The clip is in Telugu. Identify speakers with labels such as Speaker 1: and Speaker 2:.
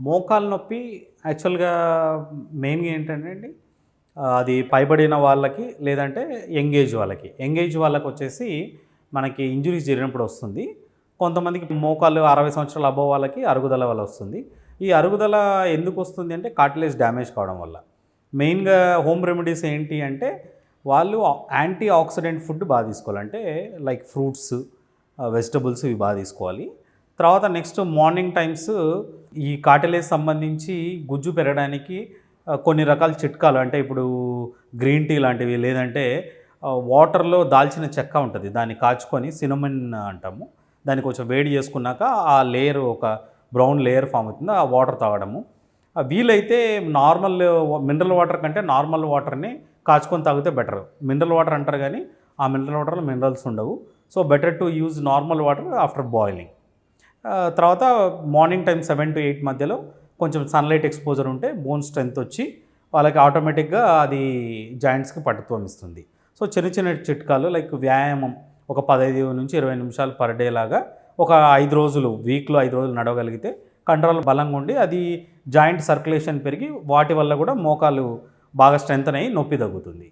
Speaker 1: మోకాలు నొప్పి యాక్చువల్‌గా మెయిన్‌గా ఏంటంటే అండి అది పైబడిన వాళ్ళకి లేదంటే యంగ్ ఏజ్ వాళ్ళకి. యంగ్ ఏజ్ వాళ్ళకొచ్చేసి మనకి ఇంజ్యూరీస్ జరిగినప్పుడు వస్తుంది. కొంతమందికి మోకాళ్ళు 60 సంవత్సరాల అబోవ్ వాళ్ళకి అరుగుదల వల్ల వస్తుంది. ఈ అరుగుదల ఎందుకొస్తుంది అంటే కార్టిలేజ్ డ్యామేజ్ కావడం వల్ల. మెయిన్‌గా హోమ్ రెమెడీస్ ఏంటి అంటే వాళ్ళు యాంటీ ఆక్సిడెంట్ ఫుడ్ బాగా తీసుకోవాలి. అంటే లైక్ ఫ్రూట్స్, వెజిటబుల్స్ ఇవి బాగా తీసుకోవాలి. తర్వాత నెక్స్ట్ మార్నింగ్ టైమ్స్ ఈ కార్టిలేజ్ సంబంధించి గుజ్జు పెరగడానికి కొన్ని రకాల చిట్కాలు అంటే ఇప్పుడు గ్రీన్ టీ లాంటివి లేదంటే వాటర్‌లో దాల్చిన చెక్క ఉంటది. దాన్ని కాచుకొని సినమన్ అంటాము. దాన్ని కొంచెం వేడి చేసుకున్నాక ఆ లేయర్ ఒక బ్రౌన్ లేయర్ ఫామ్ అవుతుంది. ఆ వాటర్ తాగడము. వీలైతే నార్మల్ మినరల్ వాటర్ కంటే నార్మల్ వాటర్‌ని కాచుకొని తాగితే బెటర్. మినరల్ వాటర్ అంటారు గానీ, ఆ మినరల్ వాటర్‌లో మినరల్స్ ఉండవు. So, better to use normal water after boiling. తర్వాత మార్నింగ్ టైం 7-8 మధ్యలో కొంచెం సన్‌లైట్ ఎక్స్‌పోజర్ ఉంటే బోన్ స్ట్రెంత్ వచ్చి వాళ్ళకి ఆటోమేటిక్‌గా అది జాయింట్స్‌కి పట్టుత్వం ఇస్తుంది. సో, చిన్న చిన్న చిట్కాలు లైక్ వ్యాయామం ఒక 15-20 నిమిషాలు పర్ డే లాగా ఒక 5 రోజులు వీక్‌లో 5 రోజులు నడవగలిగితే కండరాలు బలంగా ఉండి అది జాయింట్ సర్క్యులేషన్ పెరిగి వాటి వల్ల కూడా మోకాలు బాగా స్ట్రెంథెన్ అయ్యి నొప్పి తగ్గుతుంది.